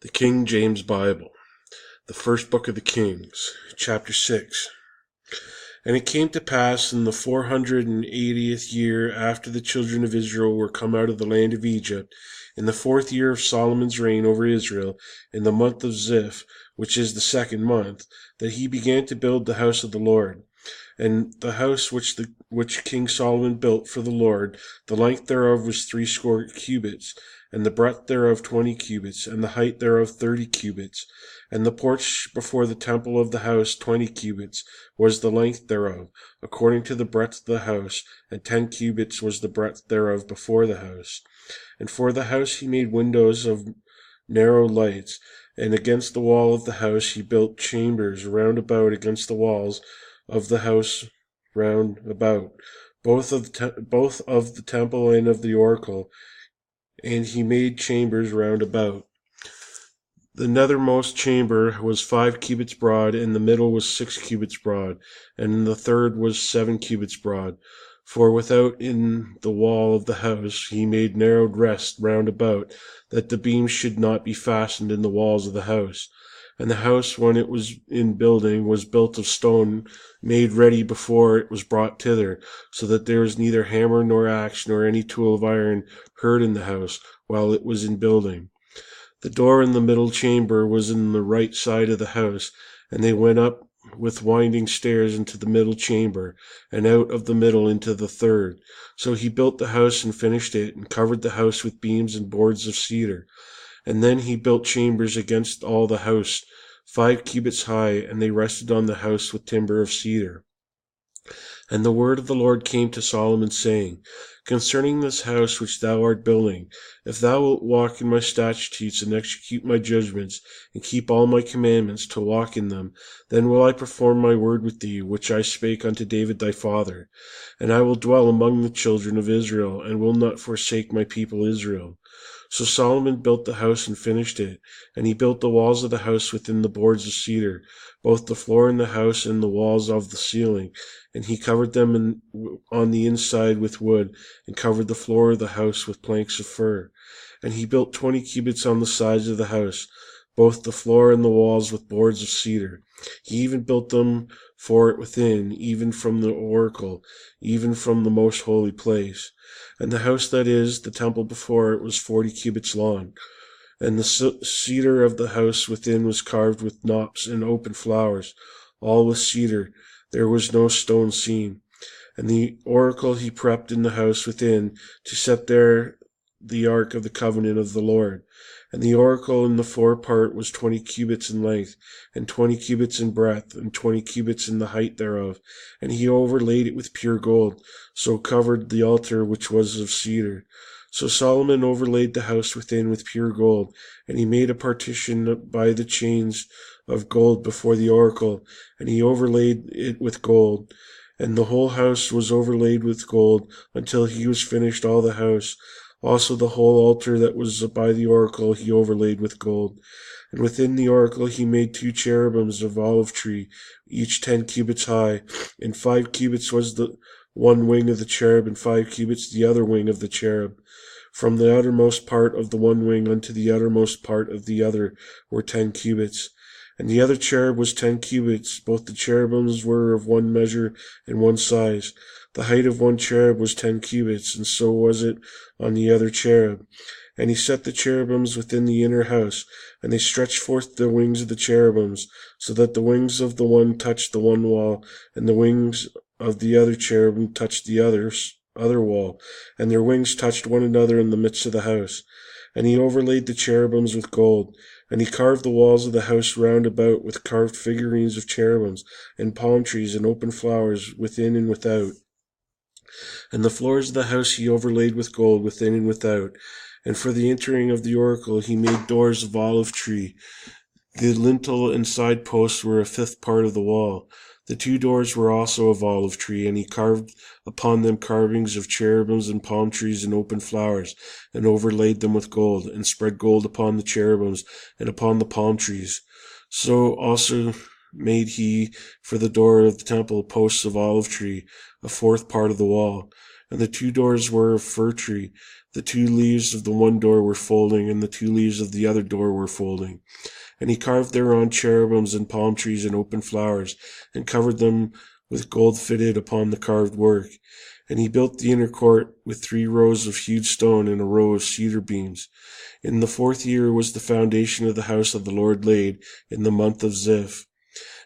The King James Bible, the first book of the Kings, chapter 6. And it came to pass in the 480th year after the children of Israel were come out of the land of Egypt, in the 4th year of Solomon's reign over Israel, in the month of Ziph, which is the 2nd month, that he began to build the house of the Lord. And the house which King Solomon built for the Lord, the length thereof was 60 cubits, and the breadth thereof 20 cubits, and the height thereof 30 cubits. And the porch before the temple of the house 20 cubits was the length thereof, according to the breadth of the house, and 10 cubits was the breadth thereof before the house. And for the house he made windows of narrow lights, and against the wall of the house he built chambers round about against the walls of the house round about, both of the temple and of the oracle, and he made chambers round about. The nethermost chamber was 5 cubits broad, and the middle was 6 cubits broad, and the third was 7 cubits broad. For without in the wall of the house he made narrowed rests round about, that the beams should not be fastened in the walls of the house. And the house, when it was in building, was built of stone, made ready before it was brought thither, so that there was neither hammer nor axe nor any tool of iron heard in the house, while it was in building. The door in the middle chamber was in the right side of the house, and they went up with winding stairs into the middle chamber, and out of the middle into the third. So he built the house and finished it, and covered the house with beams and boards of cedar. And then he built chambers against all the house, 5 cubits high, and they rested on the house with timber of cedar. And the word of the Lord came to Solomon, saying, Concerning this house which thou art building, if thou wilt walk in my statutes, and execute my judgments, and keep all my commandments, to walk in them, then will I perform my word with thee, which I spake unto David thy father. And I will dwell among the children of Israel, and will not forsake my people Israel. So Solomon built the house and finished it, and he built the walls of the house within the boards of cedar, both the floor in the house and the walls of the ceiling, and he covered them on the inside with wood, and covered the floor of the house with planks of fir. And he built 20 cubits on the sides of the house, both the floor and the walls with boards of cedar. He even built them for it within, even from the oracle, even from the most holy place. And the house that is, the temple before it, was 40 cubits long. And the cedar of the house within was carved with knops and open flowers, all with cedar. There was no stone seen. And the oracle he prepped in the house within, to set there the ark of the covenant of the Lord. And the oracle in the forepart was 20 cubits in length, and 20 cubits in breadth, and 20 cubits in the height thereof. And he overlaid it with pure gold, so covered the altar which was of cedar. So Solomon overlaid the house within with pure gold, and he made a partition by the chains of gold before the oracle, and he overlaid it with gold. And the whole house was overlaid with gold, until he was finished all the house. Also the whole altar that was by the oracle he overlaid with gold. And within the oracle he made 2 cherubims of olive tree, each 10 cubits high, and 5 cubits was the one wing of the cherub, and 5 cubits the other wing of the cherub. From the uttermost part of the one wing unto the uttermost part of the other were 10 cubits. And the other cherub was 10 cubits. Both the cherubims were of one measure and one size. The height of one cherub was 10 cubits, and so was it on the other cherub. And he set the cherubims within the inner house, and they stretched forth the wings of the cherubims, so that the wings of the one touched the one wall, and the wings of the other cherubim touched the other wall, and their wings touched one another in the midst of the house. And he overlaid the cherubims with gold. And he carved the walls of the house round about with carved figurines of cherubims, and palm trees, and open flowers within and without. And the floors of the house he overlaid with gold within and without. And for the entering of the oracle he made doors of olive tree. The lintel and side posts were 1/5 part of the wall. The 2 doors were also of olive tree, and he carved upon them carvings of cherubims and palm trees and open flowers, and overlaid them with gold, and spread gold upon the cherubims and upon the palm trees. So also made he for the door of the temple posts of olive tree, 1/4 part of the wall. And the 2 doors were of fir tree. The 2 leaves of the one door were folding, and the 2 leaves of the other door were folding. And he carved thereon cherubims and palm trees and open flowers, and covered them with gold fitted upon the carved work. And he built the inner court with 3 rows of hewed stone and a row of cedar beams. In the 4th year was the foundation of the house of the Lord laid, in the month of Ziph.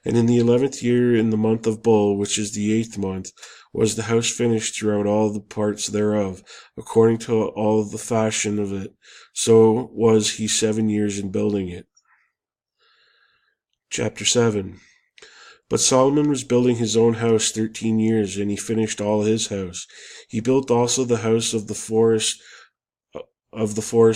And in the 11th year, in the month of Bul, which is the 8th month, was the house finished throughout all the parts thereof, according to all the fashion of it. So was he 7 years in building it. Chapter 7. But Solomon was building his own house 13 years, and he finished all his house. He built also the house of the forest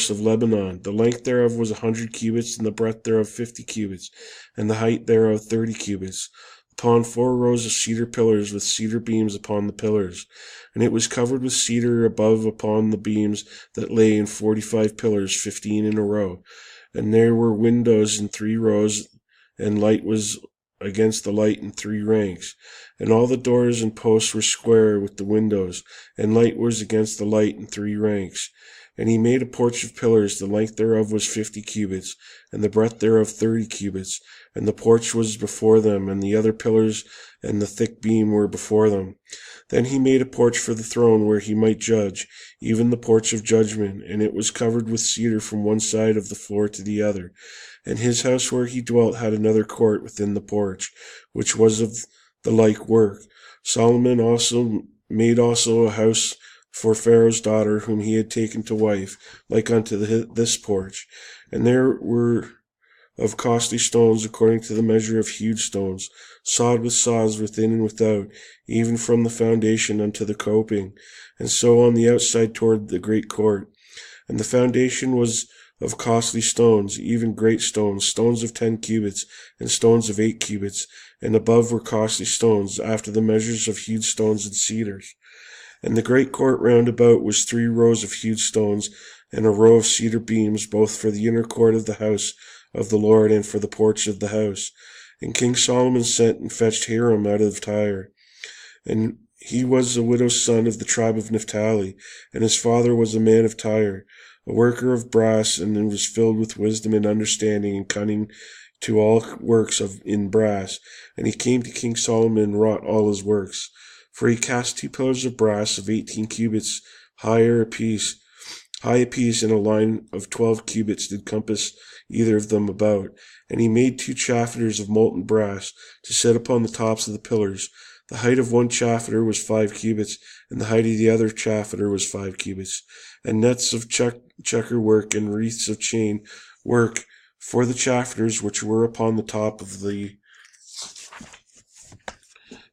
of Lebanon. The length thereof was 100 cubits, and the breadth thereof 50 cubits, and the height thereof 30 cubits, upon 4 rows of cedar pillars with cedar beams upon the pillars. And it was covered with cedar above upon the beams that lay in 45 pillars, 15 in a row. And there were windows in 3 rows, and light was against the light in 3 ranks. And all the doors and posts were square with the windows, and light was against the light in 3 ranks. And he made a porch of pillars, the length thereof was 50 cubits, and the breadth thereof 30 cubits. And the porch was before them, and the other pillars and the thick beam were before them. Then he made a porch for the throne where he might judge, even the porch of judgment, and it was covered with cedar from one side of the floor to the other. And his house where he dwelt had another court within the porch, which was of the like work. Solomon made also a house for Pharaoh's daughter, whom he had taken to wife, like unto this porch. And there were of costly stones, according to the measure of hewed stones, sawed with saws within and without, even from the foundation unto the coping, and so on the outside toward the great court. And the foundation was of costly stones, even great stones, stones of 10 cubits, and stones of 8 cubits, and above were costly stones, after the measures of hewed stones and cedars. And the great court round about was 3 rows of hewed stones, and a row of cedar beams, both for the inner court of the house of the Lord and for the porch of the house. And King Solomon sent and fetched Hiram out of Tyre. And he was a widow's son of the tribe of Naphtali, and his father was a man of Tyre, a worker of brass, and was filled with wisdom and understanding and cunning to all works in brass. And he came to King Solomon and wrought all his works. For he cast 2 pillars of brass of 18 cubits high a piece, and a line of 12 cubits did compass either of them about. And he made 2 chaffiners of molten brass to set upon the tops of the pillars. The height of one chaffinor was 5 cubits, and the height of the other chaffinor was 5 cubits. And nets of checker work and wreaths of chain work for the chaffinors which were upon the top of the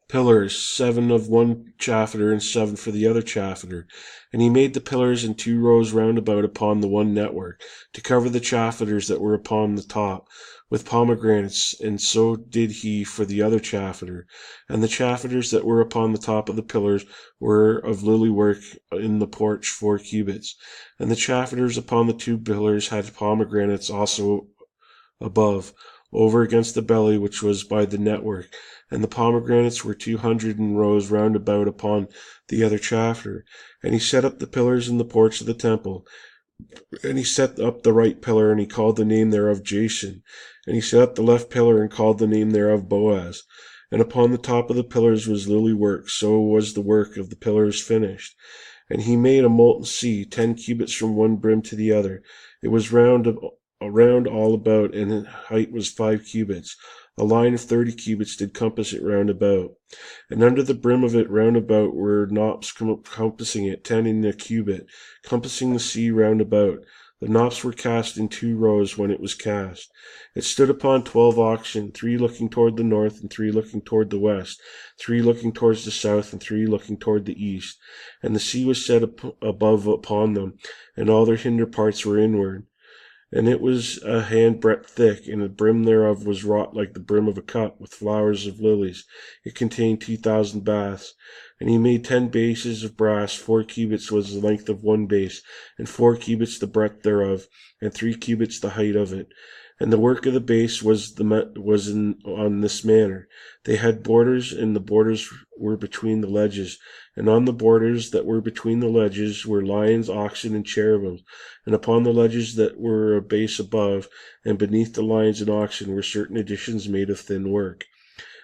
pillars, 7 of one chaffinor and 7 for the other chaffinor. And he made the pillars in 2 rows round about upon the one network, to cover the chaffinors that were upon the top, with pomegranates, and so did he for the other chaffinor. And the chaffinors that were upon the top of the pillars were of lily work in the porch 4 cubits. And the chaffinors upon the 2 pillars had pomegranates also above, over against the belly which was by the network. And the pomegranates were 200 in rows round about upon the other chaffinor. And he set up the pillars in the porch of the temple. And he set up the right pillar, and he called the name thereof Jason. And he set up the left pillar, and called the name thereof Boaz. And upon the top of the pillars was lily work, so was the work of the pillars finished. And he made a molten sea, 10 cubits from one brim to the other. It was round all about, and its height was 5 cubits. A line of 30 cubits did compass it round about. And under the brim of it round about were knops compassing it 10 in a cubit, compassing the sea round about. The knops were cast in 2 rows when it was cast. It stood upon 12 oxen, 3 looking toward the north, and 3 looking toward the west, 3 looking towards the south, and 3 looking toward the east. And the sea was set above upon them, and all their hinder parts were inward. And it was a handbreadth thick, and the brim thereof was wrought like the brim of a cup, with flowers of lilies. It contained 2,000 baths. And he made 10 bases of brass. 4 cubits was the length of one base, and 4 cubits the breadth thereof, and 3 cubits the height of it. And the work of the base was on this manner. They had borders, and the borders were between the ledges. And on the borders that were between the ledges were lions, oxen, and cherubims. And upon the ledges that were a base above, and beneath the lions and oxen, were certain additions made of thin work.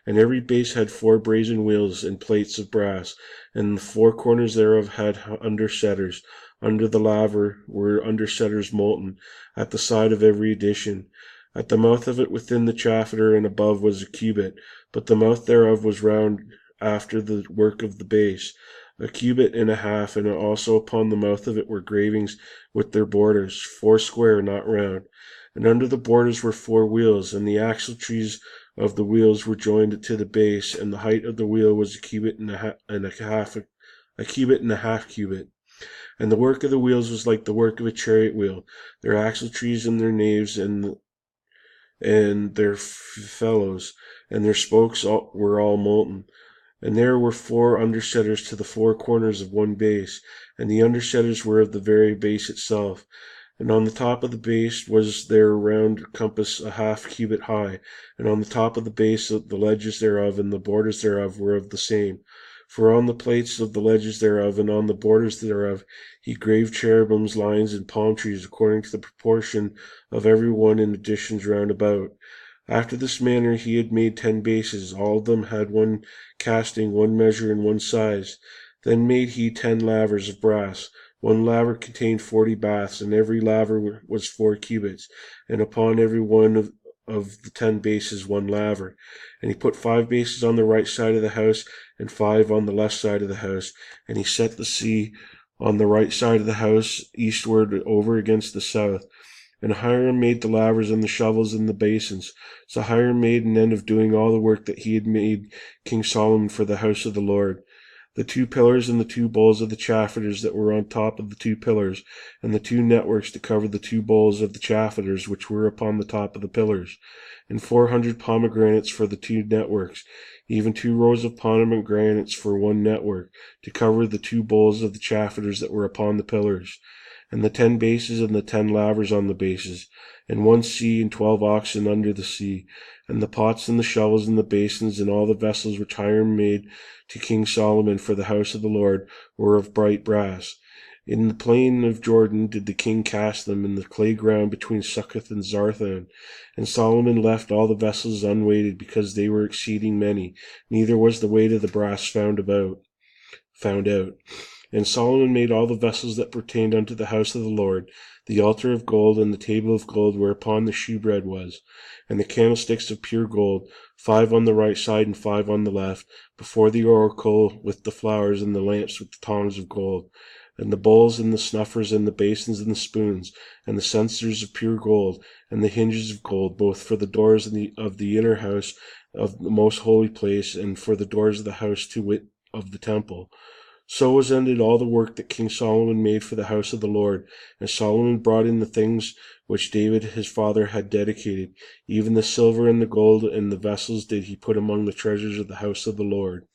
And every base had 4 brazen wheels and plates of brass, and the 4 corners thereof had undersetters. Under the laver were undersetters molten, at the side of every addition. At the mouth of it within the chaffer and above was a cubit, but the mouth thereof was round after the work of the base, a cubit and a half, and also upon the mouth of it were gravings with their borders, 4 square, not round. And under the borders were 4 wheels, and the axle trees of the wheels were joined to the base, and the height of the wheel was a cubit and a half cubit. And the work of the wheels was like the work of a chariot wheel, their axle trees and their naves and their felloes, and their spokes were all molten. And there were 4 undersetters to the 4 corners of one base, and the undersetters were of the very base itself. And on the top of the base was there round compass a half cubit high, and on the top of the base the ledges thereof and the borders thereof were of the same. For on the plates of the ledges thereof and on the borders thereof he graved cherubims, lions, and palm trees, according to the proportion of every one in additions round about. After this manner he had made 10 bases. All of them had one casting, one measure, and one size. Then made he 10 lavers of brass. One laver contained 40 baths, and every laver was 4 cubits, and upon every one of the 10 bases 1 laver. And he put 5 bases on the right side of the house, and 5 on the left side of the house. And he set the sea on the right side of the house, eastward over against the south. And Hiram made the lavers and the shovels and the basins. So Hiram made an end of doing all the work that he had made King Solomon for the house of the Lord. The 2 pillars and the 2 bowls of the chafferers that were on top of the 2 pillars, and the 2 networks to cover the 2 bowls of the chafferers which were upon the top of the pillars, and 400 pomegranates for the 2 networks, even 2 rows of pomegranates for 1 network, to cover the 2 bowls of the chafferers that were upon the pillars, and the 10 bases and the 10 lavers on the bases, and 1 sea and 12 oxen under the sea, and the pots and the shovels and the basins and all the vessels which Hiram made to King Solomon for the house of the Lord were of bright brass. In the plain of Jordan did the king cast them in the clay ground between Succoth and Zarthan. And Solomon left all the vessels unweighted, because they were exceeding many, neither was the weight of the brass found out. And Solomon made all the vessels that pertained unto the house of the Lord, the altar of gold, and the table of gold whereupon the shewbread was, and the candlesticks of pure gold, 5 on the right side and 5 on the left, before the oracle with the flowers, and the lamps with the tongs of gold, and the bowls and the snuffers and the basins and the spoons, and the censers of pure gold, and the hinges of gold, both for the doors of the inner house of the most holy place, and for the doors of the house, to wit, of the temple. So was ended all the work that King Solomon made for the house of the Lord. And Solomon brought in the things which David his father had dedicated, even the silver and the gold and the vessels did he put among the treasures of the house of the Lord.